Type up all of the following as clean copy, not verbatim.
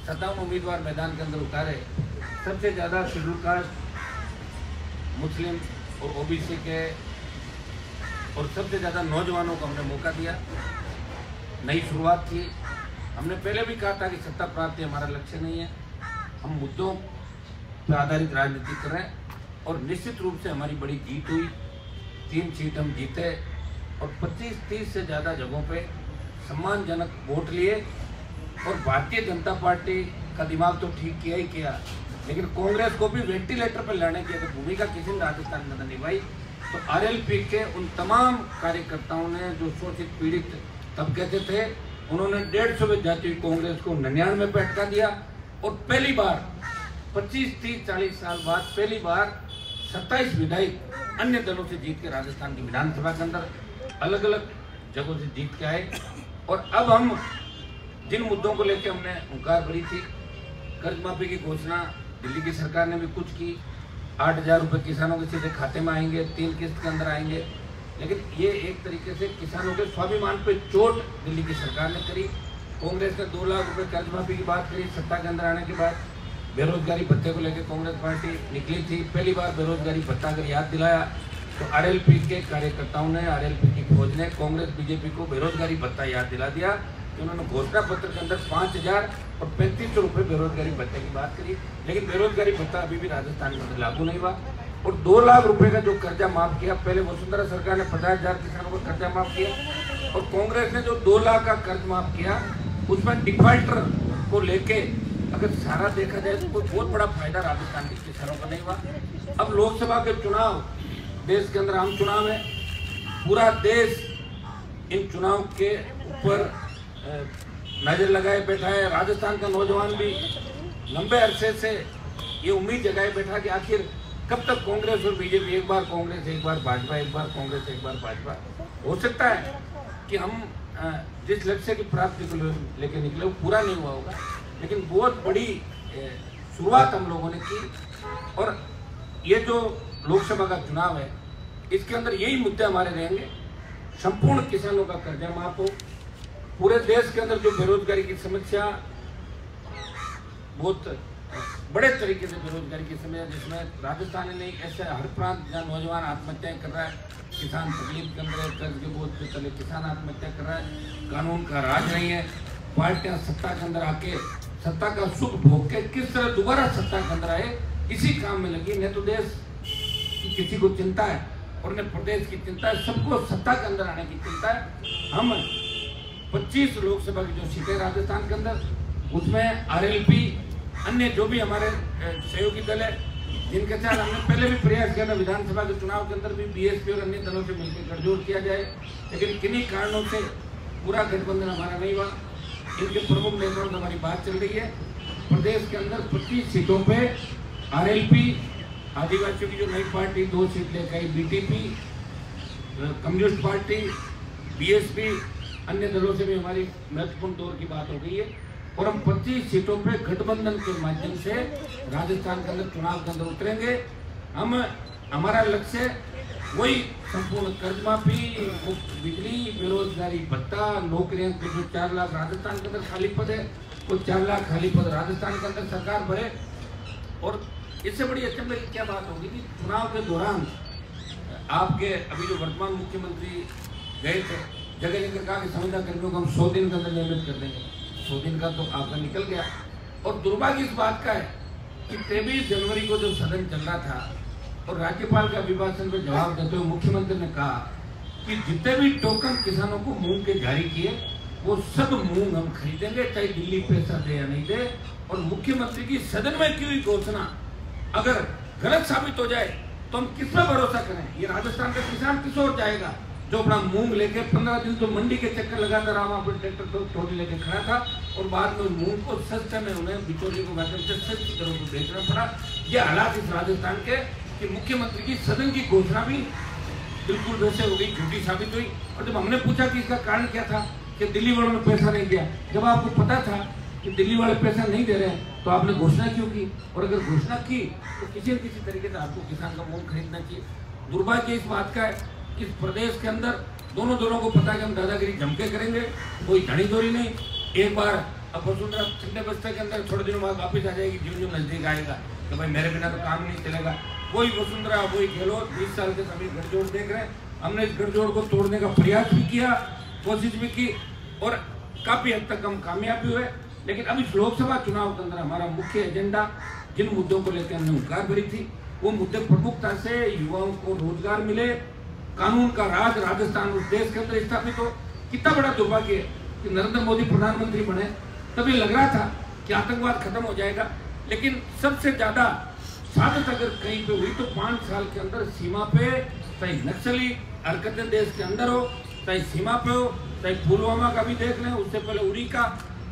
57 उम्मीदवार मैदान के अंदर उतारे, सबसे ज़्यादा शेड्यूल कास्ट, मुस्लिम और ओबीसी के और सबसे ज़्यादा नौजवानों को हमने मौका दिया। नई शुरुआत की। हमने पहले भी कहा था कि सत्ता प्राप्ति हमारा लक्ष्य नहीं है, हम मुद्दों पर आधारित राजनीति कर रहे हैं और निश्चित रूप से हमारी बड़ी जीत हुई। 3 सीट हम जीते और 25-30 से ज़्यादा जगहों पे सम्मानजनक वोट लिए। और भारतीय जनता पार्टी का दिमाग तो ठीक किया ही किया, लेकिन कांग्रेस को भी वेंटिलेटर पर लाने की अगर भूमिका किसी ने राजस्थान में निभाई तो आरएलपी के उन तमाम कार्यकर्ताओं ने जो शोषित पीड़ित तबके के थे, उन्होंने 150 विद्यार्थी कांग्रेस को 99 पे अटका दिया। और पहली बार 25-30-40 साल बाद पहली बार 27 विधायक अन्य दलों से जीत के राजस्थान की विधानसभा के अंदर अलग अलग जगहों से जीत के आए। और अब हम जिन मुद्दों को लेकर हमने हुंकार भरी थी, कर्ज माफी की घोषणा दिल्ली की सरकार ने भी कुछ की, 8,000 रुपये किसानों के सीधे खाते में आएंगे, 3 किस्त के अंदर आएंगे। लेकिन ये एक तरीके से किसानों के स्वाभिमान पे चोट दिल्ली की सरकार ने करी। कांग्रेस ने 2 लाख रुपए कर्ज माफी की बात करी सत्ता के अंदर आने के बाद। बेरोजगारी भत्ते को लेकर कांग्रेस पार्टी निकली थी, पहली बार बेरोजगारी भत्ता अगर याद दिलाया तो आरएलपी के कार्यकर्ताओं ने, आरएलपी की फौज ने कांग्रेस बीजेपी को बेरोजगारी भत्ता याद दिला दिया कि उन्होंने घोषणा पत्र के अंदर 5,000 और 3,500 रुपये बेरोजगारी भत्ते की बात करी। लेकिन बेरोजगारी भत्ता अभी भी राजस्थान में लागू नहीं हुआ। और 2 लाख रुपए का जो कर्जा माफ किया, पहले वसुंधरा सरकार ने 50,000 किसानों को कर्जा माफ किया और कांग्रेस ने जो 2 लाख का कर्ज माफ किया उसमें डिफॉल्टर को लेके अगर सारा देखा जाए तो कोई बहुत बड़ा फायदा राजस्थान के किसानों का नहीं हुआ। अब लोकसभा के चुनाव, देश के अंदर आम चुनाव है, पूरा देश इन चुनाव के ऊपर नजर लगाए बैठा है। राजस्थान का नौजवान भी लंबे अरसे से ये उम्मीद जगाए बैठा कि आखिर कब तक कांग्रेस और बीजेपी, एक बार कांग्रेस एक बार भाजपा, एक बार कांग्रेस एक बार भाजपा। हो सकता है कि हम जिस लक्ष्य की प्राप्ति को लेकर निकले वो पूरा नहीं हुआ होगा, लेकिन बहुत बड़ी शुरुआत हम लोगों ने की। और ये जो लोकसभा का चुनाव है इसके अंदर यही मुद्दे हमारे रहेंगे। संपूर्ण किसानों का कर्जा माफ हो, पूरे देश के अंदर जो बेरोजगारी की समस्या, बहुत बड़े तरीके से बेरोजगारी की समस्या, जिसमें राजस्थान नहीं ऐसे हर प्रांत जहाँ नौजवान आत्महत्याएं कर रहा है, किसान तकलीफ के अंदर है, कर्ज के बोझ पे चले किसान आत्महत्या कर रहा है, कानून का राज नहीं है, पार्टियां सत्ता के अंदर आके सत्ता का सुख भोग के किस तरह दोबारा सत्ता के अंदर आए, इसी काम में लगी। न तो देश की किसी को चिंता है और न प्रदेश की चिंता है, सबको सत्ता के अंदर आने की चिंता है। हम 25 लोकसभा की जो सीटें राजस्थान के अंदर, उसमें आरएलपी, अन्य जो भी हमारे सहयोगी दल है जिनके साथ हमने पहले भी प्रयास किया था, विधानसभा के चुनाव के अंदर भी बीएसपी और अन्य दलों से मिलकर गठजोड़ किया जाए, लेकिन किन्हीं कारणों से पूरा गठबंधन हमारा नहीं हुआ। इनके प्रमुख नेताओं से हमारी बात चल रही है। प्रदेश के अंदर 25 सीटों पे आरएलपी, आदिवासियों की जो नई पार्टी 2 सीट लेकर आई, बीटीपी, कम्युनिस्ट पार्टी, बीएसपी, अन्य दलों से भी हमारी महत्वपूर्ण दौर की बात हो गई है। और हम 25 सीटों पे गठबंधन के माध्यम से राजस्थान के अंदर चुनाव के अंदर उतरेंगे। हमारा लक्ष्य वही संपूर्ण कर्ज माफी, बिजली, बेरोजगारी भत्ता, नौकरियां के जो 4 लाख राजस्थान के अंदर खाली पद है, वो 4 लाख खाली पद राजस्थान के अंदर सरकार भरे। और इससे बड़ी अचंभे की क्या बात होगी कि चुनाव के दौरान आपके अभी जो वर्तमान मुख्यमंत्री गए थे, जगह जगह कहा कि संविदा कर्मियों को हम 100 दिन के अंदर नियमित कर देंगे। 100 दिन का तो आपका निकल गया। और दुर्भाग्य इस बात का है कि 23 जनवरी को जो सदन चल रहा था और राज्यपाल के अभिभाषण पर जवाब देते हुए मुख्यमंत्री ने कहा कि जितने भी टोकन किसानों को मूंग के जारी किए वो सब मूंग हम खरीदेंगे, चाहे दिल्ली पैसा दे या नहीं दे। और मुख्यमंत्री की सदन में की हुई घोषणा अगर गलत साबित हो जाए तो हम किस पर भरोसा करें? ये राजस्थान का किसान किस ओर जाएगा जो अपना मूंग लेके 15 दिन तो मंडी के चक्कर लगाता रहा, वहाँ पर ट्रैक्टर तो टोली लेके खड़ा था और बाद में मूंग को सस्ते में उन्हें बिचौलियों को माध्यम से सस्ती दरों को बेचना पड़ा। ये हालात इस राजस्थान के कि मुख्यमंत्री की सदन की घोषणा भी बिल्कुल वैसे हो गई, झूठी साबित हुई। और जब हमने पूछा कि इसका कारण क्या था कि दिल्ली वालों ने पैसा नहीं दिया, जब आपको पता था कि दिल्ली वाले पैसा नहीं दे रहे हैं तो आपने घोषणा क्यों की? और अगर घोषणा की तो किसी न किसी तरीके से आपको किसान का मूंग खरीदना चाहिए। दुर्भाग्य इस बात का है इस प्रदेश के अंदर दोनों दलों को पता है कि हम दादागिरी जम के करेंगे, कोई धनी चोरी नहीं। एक बार अब वसुंधरा ठंडे बस्ते के अंदर थोड़े दिनों बाद वापिस आ जाएगी, जो जो नजदीक आएगा तो भाई मेरे बिना तो काम नहीं चलेगा। वही वसुंधरा वही गहलोत 20 साल के सभी गठजोड़ देख रहे हैं। हमने इस गठजोड़ को तोड़ने का प्रयास भी किया, कोशिश भी की और काफी हद तक हम कामयाब भी हुए। लेकिन अब इस लोकसभा चुनाव के अंदर हमारा मुख्य एजेंडा जिन मुद्दों को लेकर हमने हुंकार भरी थी, वो मुद्दे प्रमुखता से युवाओं को रोजगार मिले, कानून का राज राजस्थान उस देश के अंदर स्थापित हो। कितना बड़ा दुर्भाग्य है कि नरेंद्र मोदी प्रधानमंत्री बने, तभी लग रहा था कि आतंकवाद खत्म हो जाएगा, लेकिन सबसे ज्यादा साजिश अगर कहीं पे हुई तो 5 साल के अंदर सीमा पे चाहे नक्सली हरकतें देश के अंदर हो, चाहे सीमा पे हो, चाहे पुलवामा का भी देख लें, उससे पहले उड़ी का,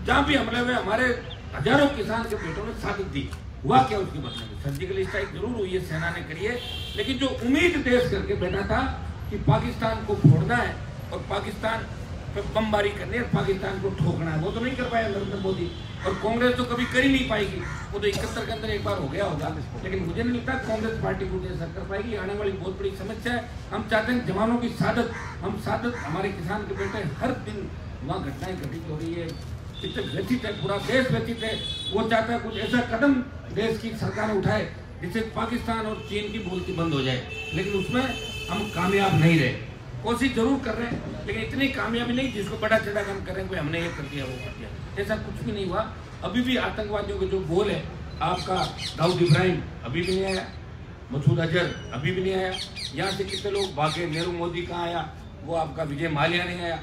जहाँ भी हमले हुए हमारे हजारों किसान के पेटों में साजिश दी। हुआ क्या उसके बदले में? सर्जिकल स्ट्राइक जरूर हुई है, सेना ने करी है, लेकिन जो उम्मीद देश करके बैठा था कि पाकिस्तान को फोड़ना है और पाकिस्तान पे बमबारी करनी है, पाकिस्तान को ठोकना है, वो तो नहीं कर पाया नरेंद्र मोदी। और कांग्रेस तो कभी कर ही नहीं पाएगी, वो तो 71 के अंदर एक बार हो गया होगा, लेकिन मुझे नहीं लगता कांग्रेस पार्टी को ऐसा कर पाएगी। आने वाली बहुत बड़ी समस्या है। हम चाहते हैं जवानों की शहादत, हम शहादत, हमारे किसान के बेटे हर दिन वहाँ घटनाएं घटित हो रही है, कितने व्यथित है, पूरा देश व्यथित है। वो चाहता है कुछ ऐसा कदम देश की सरकार उठाए जिससे पाकिस्तान और चीन की बोलती बंद हो जाए, लेकिन उसमें हम कामयाब नहीं रहे। कोशिश जरूर कर रहे हैं, लेकिन इतनी कामयाबी नहीं जिसको बड़ा चढ़ा हम करें कोई हमने ये कर दिया वो कर दिया, ऐसा कुछ भी नहीं हुआ। अभी भी आतंकवादियों के जो बोल है, आपका दाऊद इब्राहिम अभी भी नहीं आया, मसूद अजहर अभी भी नहीं आया, यहाँ से कितने लोग भागे, नेहरू मोदी कहाँ आया, वो आपका विजय माल्या नहीं आया।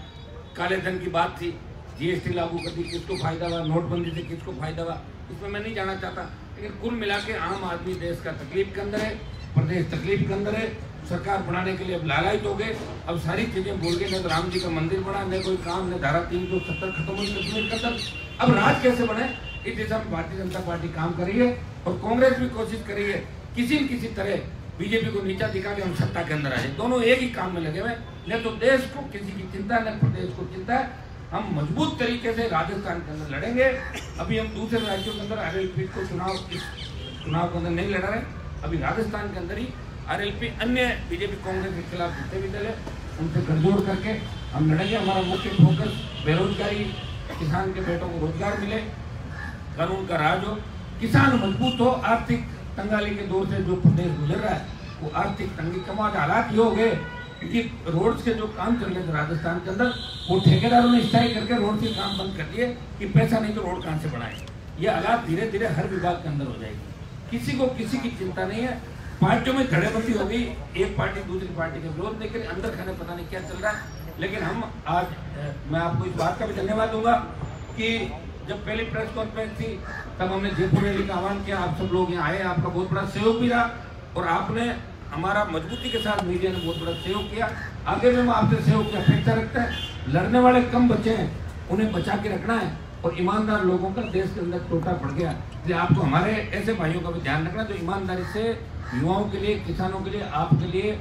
काले धन की बात थी, जीएसटी लागू कर दी, किसको फायदा हुआ, नोटबंदी से किसको फायदा हुआ, इसमें मैं नहीं जाना चाहता। लेकिन कुल मिला के आम आदमी देश का तकलीफ के अंदर है, प्रदेश तकलीफ के अंदर है, सरकार बनाने के लिए अब लालायित हो गए। अब सारी चीजें बोल के, न राम जी का मंदिर बना, न कोई काम, न धारा 370 खत्म हो कश्मीर के अंदर। अब राज कैसे बने, इस दिशा में भारतीय जनता पार्टी काम कर रही है और कांग्रेस भी कोशिश कर रही है किसी न किसी तरह बीजेपी को नीचा दिखा के हम सत्ता के अंदर आए। दोनों एक ही काम में लगे हुए, न तो देश को किसी की चिंता न प्रदेश को चिंता है। हम मजबूत तरीके से राजस्थान के अंदर लड़ेंगे। अभी हम दूसरे राज्यों के अंदर आरएलपी को चुनाव के अंदर नहीं लड़ा रहे, अभी राजस्थान के अंदर ही आरएलपी अन्य बीजेपी कांग्रेस के खिलाफ जितने भी दल है उनसे गठजोड़ करके हम लड़ेंगे। हमारा मुख्य फोकस बेरोजगारी, किसान के बेटों को रोजगार मिले, कानून का राज हो, किसान मजबूत हो। आर्थिक तंगाली के दौर से जो प्रदेश गुजर रहा है वो आर्थिक तंगी कमा के हालात ये हो गए कि रोड्स के जो काम चल रहे थे राजस्थान के अंदर, वो ठेकेदारों ने स्ट्राइक करके रोड के काम बंद कर दिए कि पैसा नहीं तो रोड कहाँ से बनाए। ये हालात धीरे धीरे हर विभाग के अंदर हो जाएगी। किसी को किसी की चिंता नहीं है। पार्टियों में धड़ेबंदी हो गई, एक पार्टी दूसरी पार्टी के विरोध लेकर अंदर खाने पता नहीं क्या चल रहा है। लेकिन हम आज मैं आपको इस बात का भी धन्यवाद दूंगा कि जब पहली प्रेस कॉन्फ्रेंस थी तब हमने जयपुर रैली का आह्वान किया, आप सब लोग यहाँ आए, आपका बहुत बड़ा सहयोग भी रहा और आपने हमारा मजबूती के साथ मीडिया ने बहुत बड़ा सहयोग किया। आगे में हम आपसे सहयोग की अपेक्षा रखते हैं। लड़ने वाले कम बचे हैं, उन्हें बचा के रखना है और ईमानदार लोगों का देश के अंदर टोटा पड़ गया, इसलिए आपको हमारे ऐसे भाइयों का भी ध्यान रखना जो ईमानदारी से युवाओं के लिए, किसानों के लिए, आपके लिए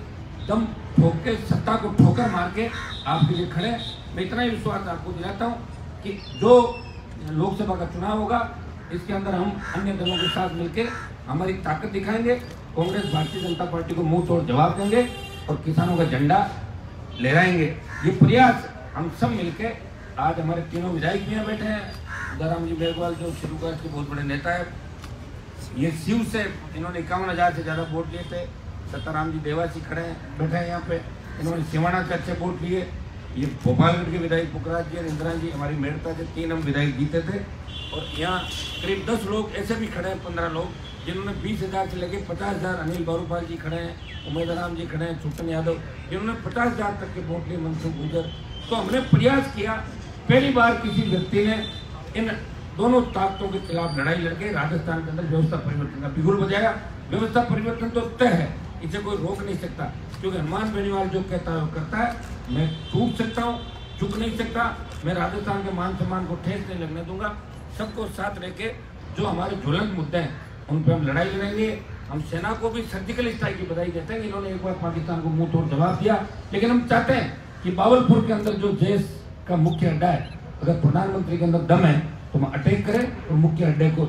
दम ठोक के, सत्ता को ठोकर मार के आपके लिए खड़े। मैं इतना ही विश्वास आपको दिलाता हूँ कि जो लोकसभा का चुनाव होगा इसके अंदर हम अन्य दलों के साथ मिलकर हमारी ताकत दिखाएंगे। कांग्रेस भारतीय जनता पार्टी को मुंह तोड़ जवाब देंगे और किसानों का झंडा लहराएंगे। ये प्रयास हम सब मिलके, आज हमारे तीनों विधायक भी यहाँ बैठे हैं, दाराम जी मेघवाल जो शुरुआत के बहुत बड़े नेता है, ये शिव से इन्होंने 51,000 से ज़्यादा वोट लिए थे। सत्ताराम जी देवासी खड़े हैं, बैठे हैं यहाँ पे, इन्होंने सिवाना से अच्छे वोट लिए। ये भोपालगढ़ के विधायक पुखराज जी और इंदिरा जी हमारी मेड़ता से 3 हम विधायक जीते थे। और यहाँ करीब 10 लोग ऐसे भी खड़े हैं, 15 लोग जिन्होंने 20,000 से लगे 50,000। अनिल बारूपाल जी खड़े हैं, उमेदराम जी खड़े हैं, छुट्टन यादव जिन्होंने 50,000 तक के वोट लिए, मनसुख गुजर। तो हमने प्रयास किया, पहली बार किसी व्यक्ति ने इन दोनों ताकतों के खिलाफ लड़ाई लड़के राजस्थान के अंदर व्यवस्था परिवर्तन का बिगुल बजाया। व्यवस्था परिवर्तन तो तय है, इसे कोई रोक नहीं सकता, क्योंकि हनुमान बेनीवाल जो कहता है वो करता है। मैं टूट सकता हूँ, झुक नहीं सकता। मैं राजस्थान के मान सम्मान को ठेस नहीं लगने दूंगा। सबको साथ रह के जो हमारे ज्वलंत मुद्दे हैं उन पर हम लड़ाई लड़ेंगे। हम सेना को भी सर्जिकल स्ट्राइक की बधाई देते हैं, इन्होंने एक बार पाकिस्तान को मुंह तोड़ जवाब दिया। लेकिन हम चाहते हैं कि बावलपुर के अंदर जो देश का मुख्य अड्डा है, अगर प्रधानमंत्री के अंदर दम है तो हम अटैक करें और मुख्य अड्डे को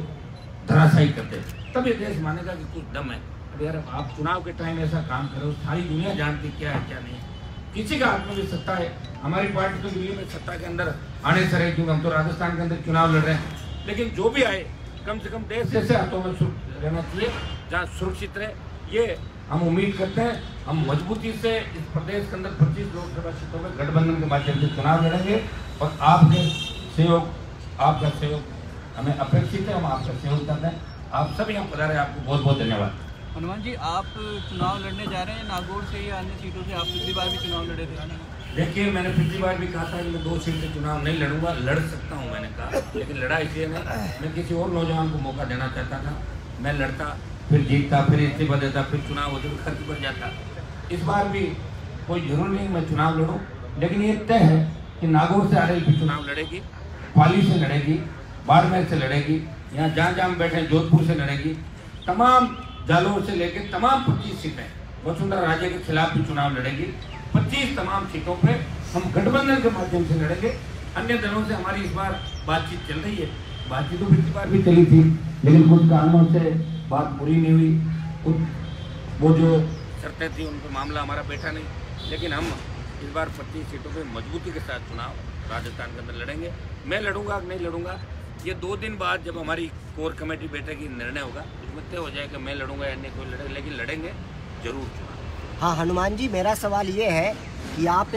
धराशायी कर दें, तब ये देश मानेगा कि कुछ दम है। अब यार आप चुनाव के टाइम ऐसा काम करो, सारी दुनिया जानती क्या है क्या नहीं है। किसी का हाथ में भी सत्ता है। हमारी पार्टी तो दिल्ली में सत्ता के अंदर आने से रहे, क्योंकि हम तो राजस्थान के अंदर चुनाव लड़ रहे हैं। लेकिन जो भी आए कम से कम देश जैसे हाथों में रहना चाहिए जहाँ सुरक्षित रहे, ये हम उम्मीद करते हैं। हम मजबूती से इस प्रदेश के अंदर 25 लोकसभा सीटों में गठबंधन के माध्यम से चुनाव लड़ेंगे और आपके सहयोग, आपका सहयोग हमें अपेक्षित है, हम आपका सहयोग करते हैं। आप सभी यहाँ पधारे, आपको बहुत बहुत धन्यवाद। हनुमान जी, आप चुनाव लड़ने जा रहे हैं नागौर से या अन्य सीटों से? आप पिछली बार भी चुनाव लड़े थे। देखिए, मैंने पिछली बार भी कहा था कि मैं 2 सीट से चुनाव नहीं लड़ूंगा, लड़ सकता हूं मैंने कहा, लेकिन लड़ा इसलिए नहीं, मैं किसी और नौजवान को मौका देना चाहता था। मैं लड़ता, फिर जीतता, फिर इस्तीफा देता, फिर चुनाव होते तो खर्च बढ़ जाता। इस बार भी कोई जरूरी नहीं मैं चुनाव लड़ूँ, लेकिन ये तय है कि नागौर से आरएलपी भी चुनाव लड़ेगी, पाली से लड़ेगी, बाड़मेर से लड़ेगी, यहाँ जहाँ जहाँ बैठे जोधपुर से लड़ेगी, तमाम जालौर से लेकर तमाम 25 सीटें वसुंधरा राजे के खिलाफ भी चुनाव लड़ेगी। 25 तमाम सीटों पे हम गठबंधन के माध्यम से लड़ेंगे। अन्य दलों से हमारी इस बार बातचीत चल रही है, बातचीत तो पिछली बार भी चली थी, लेकिन कुछ कारणों से बात पूरी नहीं हुई। कुछ वो जो शर्तें थी उन पर मामला हमारा बैठा नहीं, लेकिन हम इस बार 25 सीटों पे मजबूती के साथ चुनाव राजस्थान के अंदर लड़ेंगे। मैं लड़ूंगा कि नहीं लड़ूंगा, ये 2 दिन बाद जब हमारी कोर कमेटी बैठेगी निर्णय होगा, उसमें तय हो जाएगा मैं लड़ूंगा या नहीं कोई लड़ेगा, लेकिन लड़ेंगे जरूर चुनाव। हाँ हनुमान जी, मेरा सवाल ये है कि आप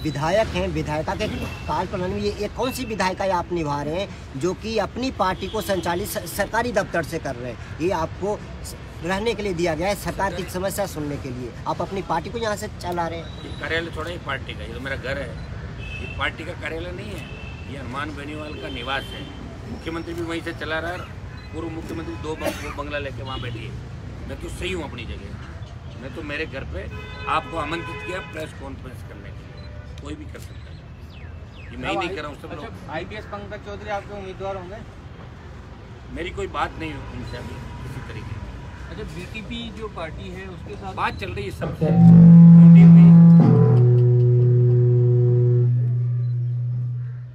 विधायक हैं, विधायिका के कार्यप्रणाली में ये कौन सी विधायिका आप निभा रहे हैं जो कि अपनी पार्टी को संचालित सरकारी दफ्तर से कर रहे हैं? ये आपको रहने के लिए दिया गया है, सरकार की समस्या सुनने के लिए, आप अपनी पार्टी को यहाँ से चला रहे हैं। ये कार्यालय थोड़ा ही पार्टी का, ये तो मेरा घर है, ये पार्टी का कार्यालय नहीं है, ये हनुमान बेनीवाल का निवास है। मुख्यमंत्री भी वहीं से चला रहा है, पूर्व मुख्यमंत्री 2 बंगला लेके वहाँ बैठी है। मैं तो सही हूँ अपनी जगह, मैं तो मेरे घर पे आपको आमंत्रित किया प्रेस कॉन्फ्रेंस करने के लिए, कोई भी कर सकता है, ये मैं ही नहीं कर रहा हूँ, सब लोग। आईपीएस पंकज चौधरी आपके उम्मीदवार होंगे? मेरी कोई बात नहीं हुई उनसे अभी किसी तरीके की। अच्छा, बीटीपी जो पार्टी है उसके साथ बात चल रही है सबसे, बीटीपी,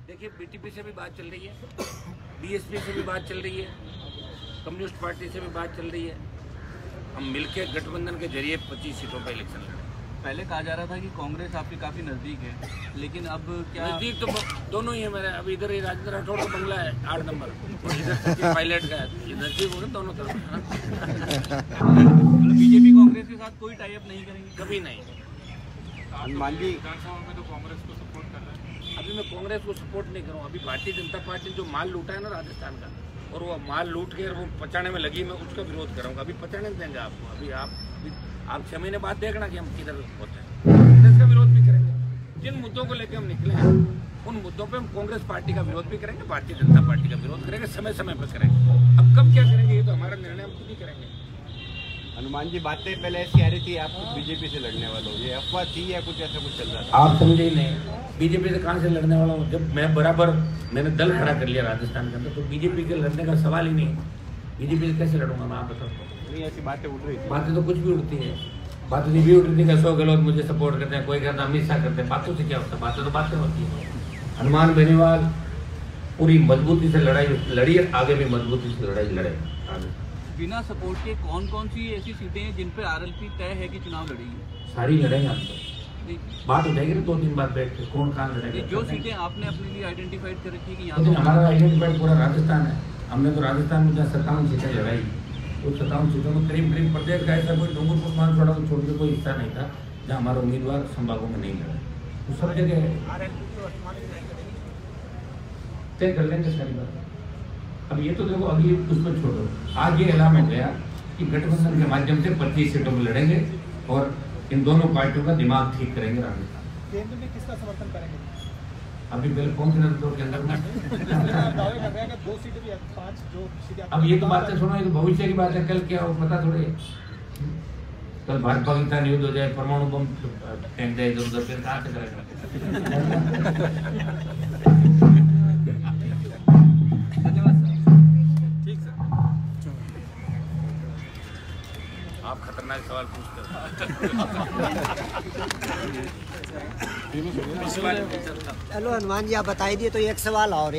देखिए बीटीपी से भी बात चल रही है, बीएसपी से भी बात चल रही है, कम्युनिस्ट पार्टी से भी बात चल रही है। हम मिलकर गठबंधन के जरिए 25 सीटों पर इलेक्शन लड़े। पहले कहा जा रहा था कि कांग्रेस आपके काफी नजदीक है, लेकिन अब क्या? नजदीक तो दोनों ही है मेरे। अभी इधर ही राजेंद्र राठौड़ का बंगला है 8 नंबर, और इधर सचिन पायलट का है, ये नजदीक हो गए दोनों तरफ। बीजेपी कांग्रेस के साथ कोई टाई अप नहीं करेंगे? कभी नहीं। हनुमान जी, विधानसभा में तो कांग्रेस को सपोर्ट कर रहे हैं। अभी मैं कांग्रेस को सपोर्ट नहीं करूँ। अभी भारतीय जनता पार्टी जो माल लूटा है ना राजस्थान का, और वो माल लूट के वो पचाने में लगी, मैं उसका विरोध करूँगा। अभी पचाने देंगे आपको, अभी आप 6 महीने बाद देखना कि हम किधर होते हैं, कांग्रेस का विरोध भी करेंगे। जिन मुद्दों को लेकर हम निकले हैं उन मुद्दों पे हम कांग्रेस पार्टी का विरोध भी करेंगे, भारतीय जनता पार्टी का विरोध करेंगे, समय समय पर करेंगे। अब कब क्या करेंगे ये तो हमारा निर्णय हम खुद ही करेंगे। हनुमान जी, बातें पहले ऐसी आ रही थी आप बीजेपी से लड़ने वाले हो, ये अफवाह थी या कुछ ऐसा कुछ चल रहा था? आप समझे ही नहीं, बीजेपी से कहाँ से लड़ने वाला हूँ? जब मैं बराबर मैंने दल खड़ा कर लिया राजस्थान के अंदर, तो बीजेपी के लड़ने का सवाल ही नहीं। बीजेपी से कैसे लड़ूंगा मैं, आप बताओ। नहीं, ऐसी बातें उड़ रही थी। बातें तो कुछ भी उड़ती है, बातें भी उड़ रही थी। अशोक गहलोत मुझे सपोर्ट करते हैं, कोई कहता अमित शाह करते हैं, बातों से क्या होता है? बातें तो बातें होती है। हनुमान बेनीवाल पूरी मजबूती से लड़ाई लड़ी, आगे भी मजबूती से लड़ाई लड़े। बिना सपोर्ट के कौन कौन सी ऐसी सीटें हैं जिन पर आरएलपी तय है कि चुनाव लड़ेगी? सारी लड़ेंगे हम तो। बात हो जाएगी ना 2 दिन बाद बैठ के, कौन कहाँ लड़ेगा। जो सीटें आपने अपने लिए आइडेंटिफाइड कर रखी है कि लेकिन यहाँ हमारा आइडेंटिफाइड पूरा राजस्थान है। हमने तो राजस्थान में जहाँ 57 सीटें लड़ाई, उस 57 सीटों में करीब प्रदेश का ऐसा कोई डूंगरपुर मानसवाड़ा को छोड़ के कोई हिस्सा नहीं था जहाँ हमारा उम्मीदवार संभागों में नहीं लड़ा। तो सब जगह तय कर लेंगे सारी बात। अब ये तो देखो, अभी उसमें छोड़ो, आज ये ऐलान हो गया कि गठबंधन के माध्यम से 25 सीटों में लड़ेंगे और इन दोनों पार्टियों का दिमाग ठीक करेंगे राजस्थान। केंद्र में किसका समर्थन करेंगे? अभी पहले पहुंच रहे तो के अंदर दावे कर रहे हैं 2 सीटें भी 5 जो सीटें। अब ये तो बातें सुनो, ये तो भविष्य की बात है, कल क्या हो पता थोड़ी है। कल भारत पाकिस्तान युद्ध हो जाए, परमाणु बम फेंक दे इधर उधर, फिर कहाँ से करेगा? ठीक सर। आप खतरनाक सवाल पूछते हो। चलो हनुमान जी, आप बताई दिए तो एक सवाल और